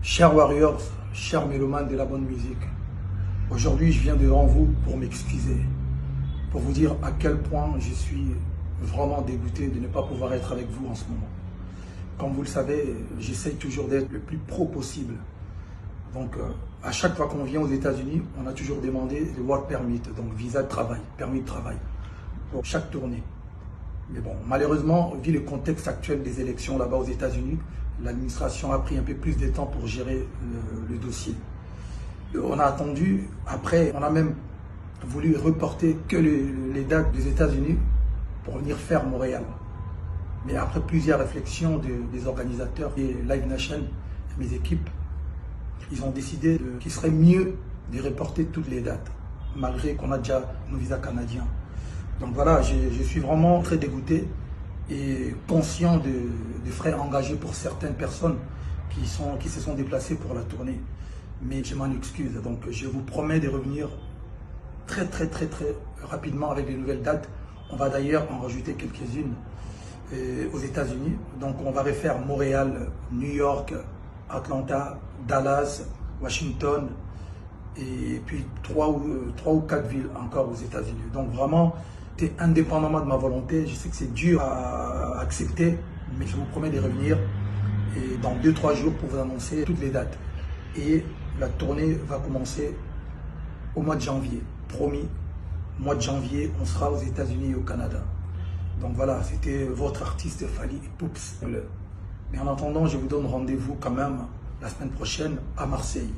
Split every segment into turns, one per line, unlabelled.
Chers Warriors, chers mélomanes de la bonne musique, aujourd'hui je viens devant vous pour m'excuser, pour vous dire à quel point je suis vraiment dégoûté de ne pas pouvoir être avec vous en ce moment. Comme vous le savez, j'essaye toujours d'être le plus pro possible. Donc à chaque fois qu'on vient aux États-Unis, on a toujours demandé le work permit, donc visa de travail, permis de travail, pour chaque tournée. Mais bon, malheureusement, vu le contexte actuel des élections là-bas aux États-Unis, l'administration a pris un peu plus de temps pour gérer le dossier. On a attendu, après, on a même voulu reporter que les dates des États-Unis pour venir faire Montréal. Mais après plusieurs réflexions des organisateurs et Live Nation, mes équipes, ils ont décidé qu'il serait mieux de reporter toutes les dates, malgré qu'on a déjà nos visas canadiens. Donc voilà, je suis vraiment très dégoûté et conscient des frais engagés pour certaines personnes qui se sont déplacées pour la tournée. Mais je m'en excuse, donc je vous promets de revenir très rapidement avec de nouvelles dates. On va d'ailleurs en rajouter quelques-unes aux États-Unis. Donc on va refaire Montréal, New York, Atlanta, Dallas, Washington et puis trois ou quatre villes encore aux États-Unis. Donc vraiment, c'est indépendamment de ma volonté. Je sais que c'est dur à accepter, mais je vous promets de revenir et dans 2-3 jours pour vous annoncer toutes les dates. Et la tournée va commencer au mois de janvier. Promis, mois de janvier, on sera aux États-Unis et au Canada. Donc voilà, c'était votre artiste Fally Ipups. Mais en attendant, je vous donne rendez-vous quand même la semaine prochaine à Marseille.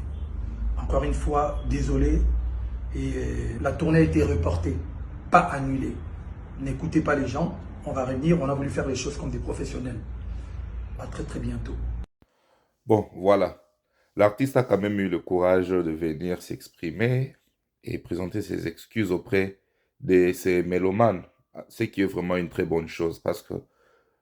Encore une fois, désolé. Et la tournée a été reportée, pas annulée. N'écoutez pas les gens, on va revenir, on a voulu faire les choses comme des professionnels. À très bientôt.
Bon, voilà. L'artiste a quand même eu le courage de venir s'exprimer et présenter ses excuses auprès de ses mélomanes, ce qui est vraiment une très bonne chose parce que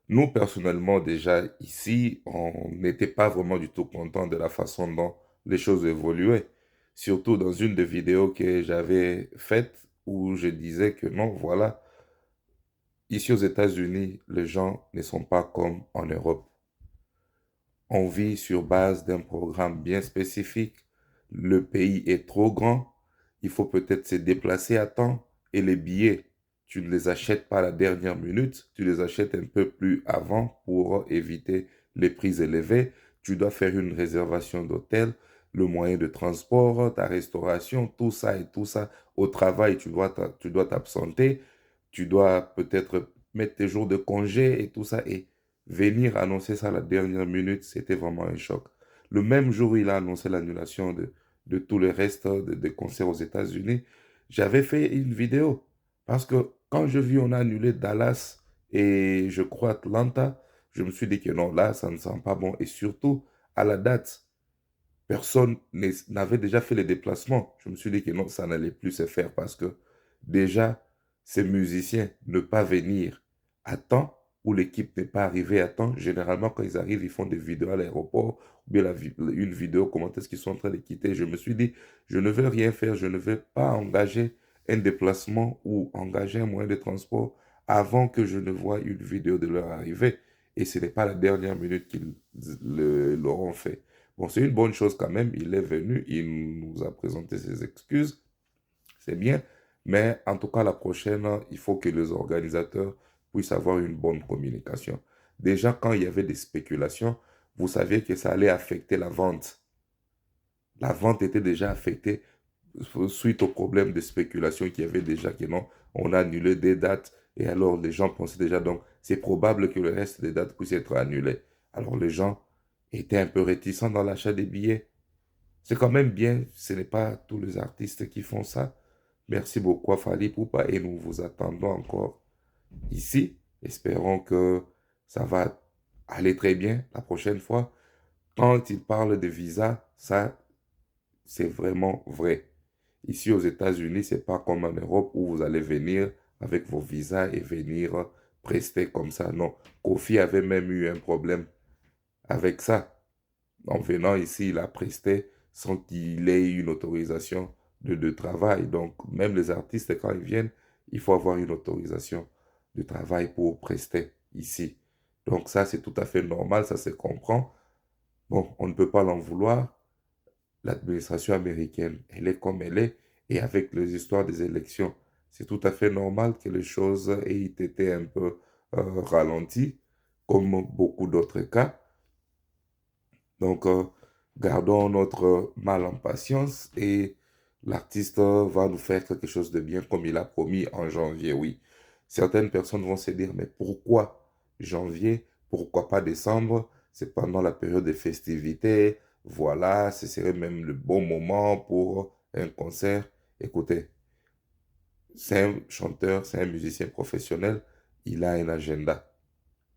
nous, personnellement, déjà ici, on n'était pas vraiment du tout content de la façon dont les choses évoluaient. Surtout dans une des vidéos que j'avais faites où je disais que non, voilà, ici aux États-Unis, les gens ne sont pas comme en Europe. On vit sur base d'un programme bien spécifique. Le pays est trop grand. Il faut peut-être se déplacer à temps. Et les billets, tu ne les achètes pas à la dernière minute. Tu les achètes un peu plus avant pour éviter les prix élevés. Tu dois faire une réservation d'hôtel, le moyen de transport, ta restauration, tout ça et tout ça. Au travail, tu dois t'absenter. Tu dois peut-être mettre tes jours de congé et tout ça. Et venir annoncer ça à la dernière minute, c'était vraiment un choc. Le même jour où il a annoncé l'annulation de tout le reste des concerts aux États-Unis, j'avais fait une vidéo. Parce que quand je vis on a annulé Dallas et je crois Atlanta, je me suis dit que non, là, ça ne sent pas bon. Et surtout, à la date, personne n'avait déjà fait les déplacements. Je me suis dit que non, ça n'allait plus se faire parce que déjà, ces musiciens ne pas venir à temps ou l'équipe n'est pas arrivée à temps. Généralement, quand ils arrivent, ils font des vidéos à l'aéroport ou bien une vidéo, comment est-ce qu'ils sont en train de quitter. Je me suis dit, je ne veux rien faire, je ne vais pas engager un déplacement ou engager un moyen de transport avant que je ne voie une vidéo de leur arrivée. Et ce n'est pas la dernière minute qu'ils l'auront fait. Bon, c'est une bonne chose quand même. Il est venu, il nous a présenté ses excuses. C'est bien. Mais en tout cas, la prochaine, il faut que les organisateurs puissent avoir une bonne communication. Déjà, quand il y avait des spéculations, vous saviez que ça allait affecter la vente. La vente était déjà affectée suite au problème de spéculation qu'il y avait déjà, que non, on a annulé des dates. Et alors, les gens pensaient déjà, donc, c'est probable que le reste des dates puisse être annulé. Alors, les gens étaient un peu réticents dans l'achat des billets. C'est quand même bien, ce n'est pas tous les artistes qui font ça. Merci beaucoup à Fally Ipupa et nous vous attendons encore ici. Espérons que ça va aller très bien la prochaine fois. Quand il parle de visa, ça, c'est vraiment vrai. Ici aux États-Unis, c'est pas comme en Europe où vous allez venir avec vos visas et venir prester comme ça. Non, Kofi avait même eu un problème avec ça. En venant ici, il a presté sans qu'il ait eu une autorisation de travail. Donc, même les artistes, quand ils viennent, il faut avoir une autorisation de travail pour prester ici. Donc, ça, c'est tout à fait normal, ça se comprend. Bon, on ne peut pas l'en vouloir. L'administration américaine, elle est comme elle est, et avec les histoires des élections, c'est tout à fait normal que les choses aient été un peu ralenties, comme beaucoup d'autres cas. Donc, gardons notre mal en patience et l'artiste va nous faire quelque chose de bien comme il a promis en janvier, oui. Certaines personnes vont se dire, mais pourquoi janvier? Pourquoi pas décembre? C'est pendant la période des festivités. Voilà, ce serait même le bon moment pour un concert. Écoutez, c'est un chanteur, c'est un musicien professionnel, il a un agenda.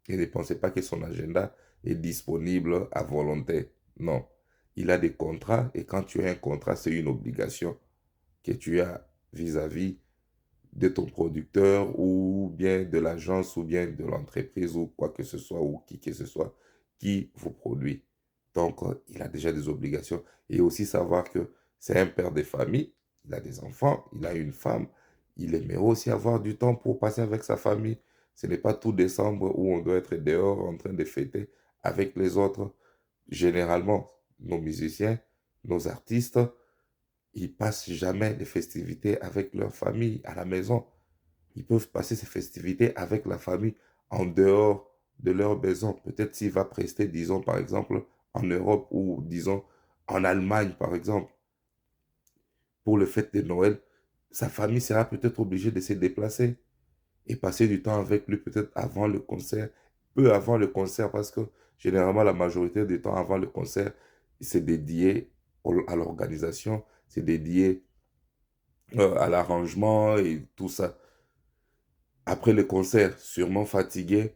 Et ne pensez pas que son agenda est disponible à volonté. Non. Il a des contrats et quand tu as un contrat, c'est une obligation que tu as vis-à-vis de ton producteur ou bien de l'agence ou bien de l'entreprise ou quoi que ce soit ou qui que ce soit qui vous produit. Donc, il a déjà des obligations. Et aussi savoir que c'est un père de famille, il a des enfants, il a une femme, il aimerait aussi avoir du temps pour passer avec sa famille. Ce n'est pas tout décembre où on doit être dehors en train de fêter avec les autres. Généralement, nos musiciens, nos artistes, ils passent jamais les festivités avec leur famille à la maison. Ils peuvent passer ces festivités avec la famille en dehors de leur maison. Peut-être s'il va prester, disons par exemple, en Europe ou disons en Allemagne par exemple, pour le fête de Noël, sa famille sera peut-être obligée de se déplacer et passer du temps avec lui peut-être avant le concert, peu avant le concert, parce que généralement la majorité du temps avant le concert, c'est dédié à l'organisation, c'est dédié à l'arrangement et tout ça. Après le concert, sûrement fatigué,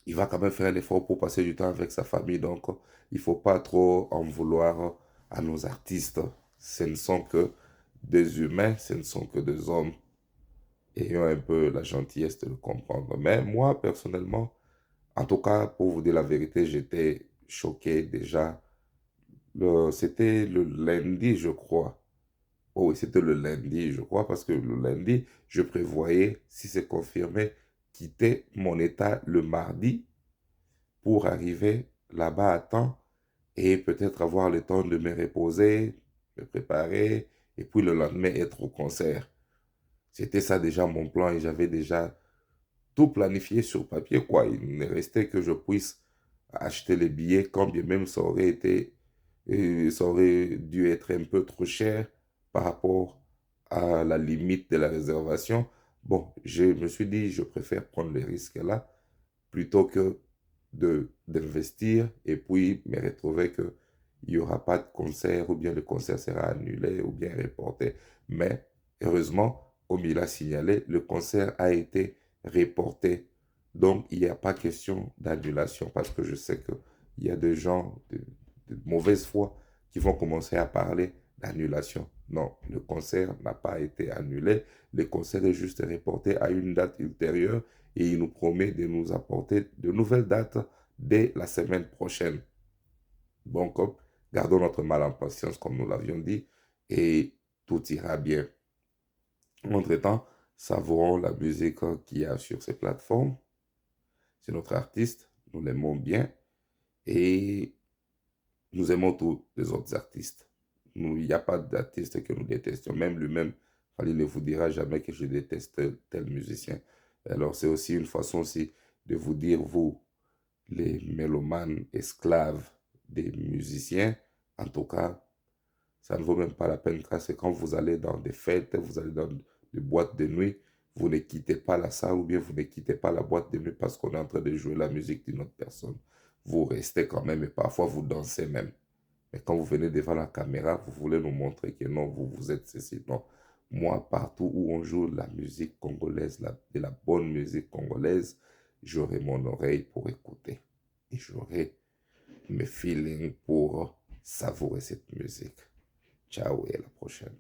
il va quand même faire un effort pour passer du temps avec sa famille. Donc, il ne faut pas trop en vouloir à nos artistes. Ce ne sont que des humains, ce ne sont que des hommes ayant un peu la gentillesse de le comprendre. Mais moi, personnellement, en tout cas, pour vous dire la vérité, j'étais choqué déjà. C'était le lundi, je crois. Oh oui, c'était le lundi, je crois, parce que le lundi, je prévoyais, si c'est confirmé, quitter mon état le mardi pour arriver là-bas à temps et peut-être avoir le temps de me reposer, me préparer, et puis le lendemain être au concert. C'était ça déjà mon plan et j'avais déjà tout planifié sur papier, quoi. Il ne restait que je puisse acheter les billets, quand bien même ça aurait été, ça aurait dû être un peu trop cher par rapport à la limite de la réservation. Bon, je me suis dit, je préfère prendre les risques là plutôt que d'investir et puis me retrouver que il n'y aura pas de concert ou bien le concert sera annulé ou bien reporté. Mais heureusement, comme il a signalé, le concert a été reporté. Donc, il n'y a pas question d'annulation parce que je sais qu'il y a des gens de mauvaise foi qui vont commencer à parler d'annulation. Non, le concert n'a pas été annulé. Le concert est juste reporté à une date ultérieure et il nous promet de nous apporter de nouvelles dates dès la semaine prochaine. Donc, gardons notre mal en patience comme nous l'avions dit et tout ira bien. Entre-temps, savourons la musique qu'il y a sur ces plateformes. C'est notre artiste, nous l'aimons bien et nous aimons tous les autres artistes. Il n'y a pas d'artiste que nous détestions. Même lui-même, il ne vous dira jamais que je déteste tel musicien. Alors c'est aussi une façon aussi de vous dire, vous, les mélomanes esclaves des musiciens, en tout cas, ça ne vaut même pas la peine parce que quand vous allez dans des fêtes, vous allez dans des boîtes de nuit, vous ne quittez pas la salle ou bien vous ne quittez pas la boîte de nuit parce qu'on est en train de jouer la musique d'une autre personne. Vous restez quand même et parfois vous dansez même. Mais quand vous venez devant la caméra, vous voulez nous montrer que non, vous êtes ceci. Non. Moi, partout où on joue la musique congolaise, de la bonne musique congolaise, j'aurai mon oreille pour écouter. Et j'aurai mes feelings pour savourer cette musique. Ciao et à la prochaine.